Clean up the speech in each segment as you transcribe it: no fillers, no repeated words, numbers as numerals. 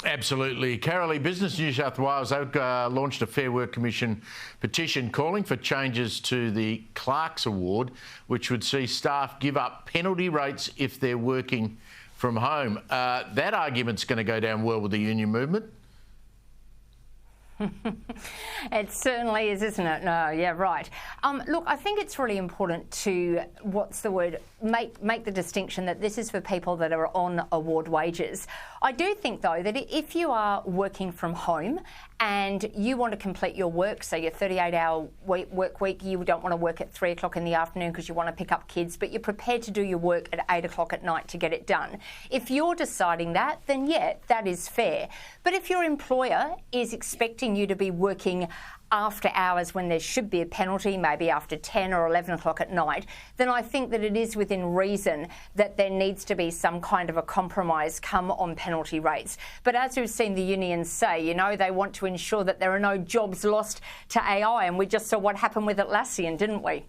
Absolutely. Carolee, Business New South Wales launched a Fair Work Commission petition calling for changes to the Clark's Award, which would see staff give up penalty rates if they're working from home. That argument's going to go down well with the union movement. It certainly is, isn't it? No, yeah, right. Look, I think it's really important to, make the distinction that this is for people that are on award wages. I do think, though, that if you are working from home and you want to complete your work, so your 38-hour work week, you don't want to work at 3 o'clock in the afternoon because you want to pick up kids, but you're prepared to do your work at 8 o'clock at night to get it done. If you're deciding that, then yeah, that is fair. But if your employer is expecting you to be working after hours when there should be a penalty, maybe after 10 or 11 o'clock at night, then I think that it is within reason that there needs to be some kind of a compromise come on penalty rates. But as we've seen the unions say, they want to ensure that there are no jobs lost to AI, and we just saw what happened with Atlassian, didn't we?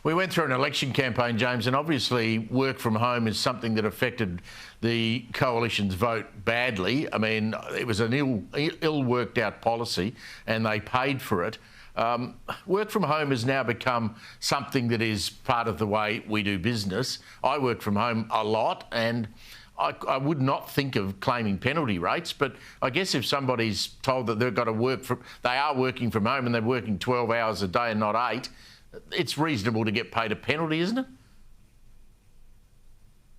We went through an election campaign, James, and obviously work from home is something that affected the Coalition's vote badly. I mean, it was an ill worked out policy and they paid for it. Work from home has now become something that is part of the way we do business. I work from home a lot, and I would not think of claiming penalty rates, but I guess if somebody's told that they've got to they are working from home and they're working 12 hours a day and not 8, it's reasonable to get paid a penalty, isn't it?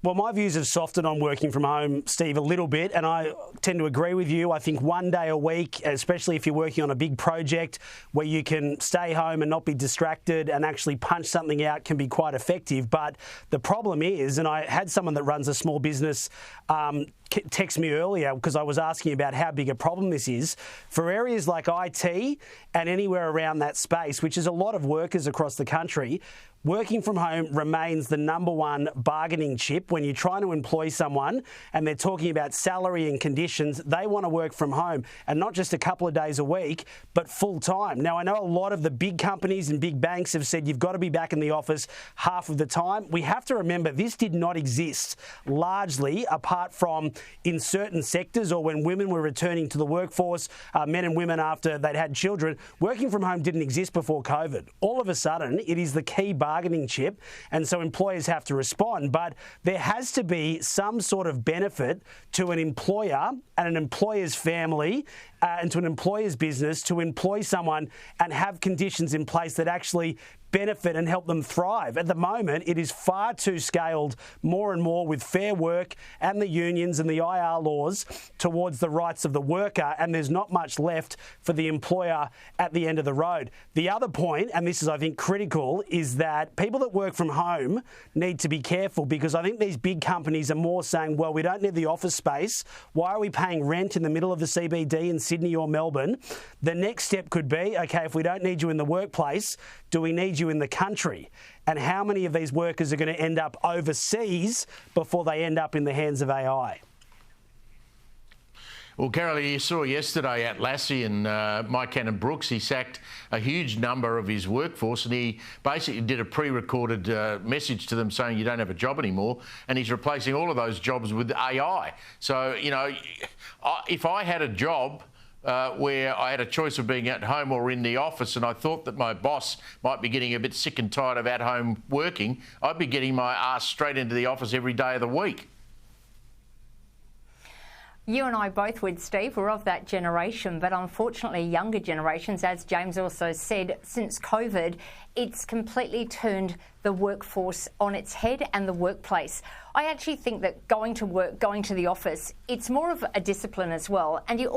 Well, my views have softened on working from home, Steve, a little bit, and I tend to agree with you. I think one day a week, especially if you're working on a big project where you can stay home and not be distracted and actually punch something out, can be quite effective. But the problem is, and I had someone that runs a small business text me earlier because I was asking about how big a problem this is. For areas like IT and anywhere around that space, which is a lot of workers across the country, working from home remains the number one bargaining chip. When you're trying to employ someone and they're talking about salary and conditions, they want to work from home, and not just a couple of days a week, but full time. Now, I know a lot of the big companies and big banks have said you've got to be back in the office half of the time. We have to remember this did not exist largely apart from in certain sectors or when women were returning to the workforce, men and women after they'd had children. Working from home didn't exist before COVID. All of a sudden, it is the key bargaining chip, and so employers have to respond. But there has to be some sort of benefit to an employer and an employer's family and to an employer's business to employ someone and have conditions in place that actually benefit and help them thrive. At the moment, it is far too scaled more and more with Fair Work and the unions and the IR laws towards the rights of the worker, and there's not much left for the employer at the end of the road. The other point, and this is, I think, critical, is that people that work from home need to be careful, because I think these big companies are more saying, well, we don't need the office space. Why are we paying rent in the middle of the CBD in Sydney or Melbourne? The next step could be, okay, if we don't need you in the workplace, do we need you in the country? And how many of these workers are going to end up overseas before they end up in the hands of AI? Well, Carolee, you saw yesterday at Atlassian, Mike Cannon-Brookes, he sacked a huge number of his workforce, and he basically did a pre-recorded message to them saying you don't have a job anymore, and he's replacing all of those jobs with AI. So, if I had a job where I had a choice of being at home or in the office, and I thought that my boss might be getting a bit sick and tired of at-home working, I'd be getting my ass straight into the office every day of the week. You and I both would, Steve. We're of that generation, but unfortunately younger generations, as James also said, since COVID, it's completely turned the workforce on its head and the workplace. I actually think that going to work, going to the office, it's more of a discipline as well. And you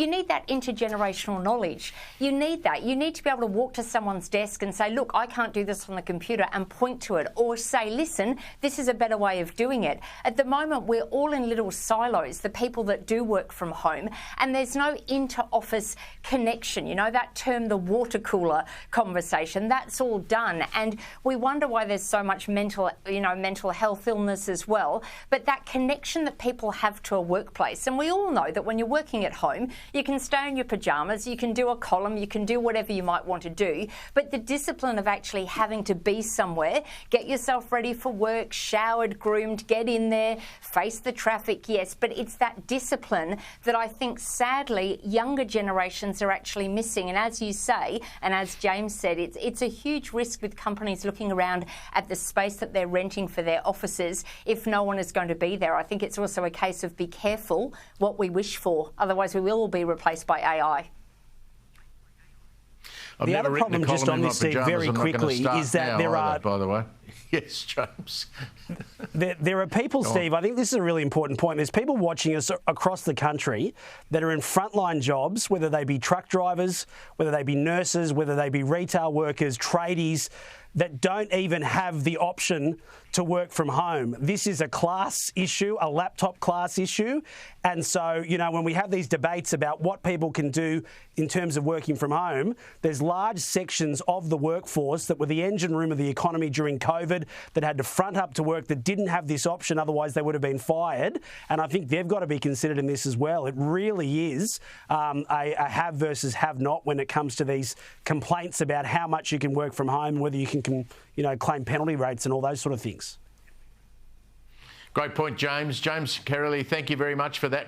need that intergenerational knowledge. You need that. You need to be able to walk to someone's desk and say, look, I can't do this on the computer, and point to it, or say, listen, this is a better way of doing it. At the moment, we're all in little silos, the people that do work from home, and there's no inter-office connection. That term, the water cooler conversation, that's all done. And we wonder why there's so much mental health illness as well. But that connection that people have to a workplace, and we all know that when you're working at home, you can stay in your pyjamas, you can do a column, you can do whatever you might want to do. But the discipline of actually having to be somewhere, get yourself ready for work, showered, groomed, get in there, face the traffic, yes, but it's that discipline that I think sadly younger generations are actually missing. And as you say, and as James said, it's a huge risk with companies looking around at the space that they're renting for their offices if no one is going to be there. I think it's also a case of be careful what we wish for, otherwise we will all be replaced by AI. I've the never other written problem, a just column on in this, my Steve, pyjamas. very I'm not quickly, gonna start is that now there either, are... by the way. Yes, James. There are people, Steve, I think this is a really important point. There's people watching us across the country that are in frontline jobs, whether they be truck drivers, whether they be nurses, whether they be retail workers, tradies, that don't even have the option to work from home. This is a class issue, a laptop class issue. And so, you know, when we have these debates about what people can do in terms of working from home, there's large sections of the workforce that were the engine room of the economy during COVID that had to front up to work that didn't have this option, otherwise they would have been fired. And I think they've got to be considered in this as well. It really is a have versus have not when it comes to these complaints about how much you can work from home, whether you can claim penalty rates and all those sort of things. Great point, James. James Kerrily, thank you very much for that.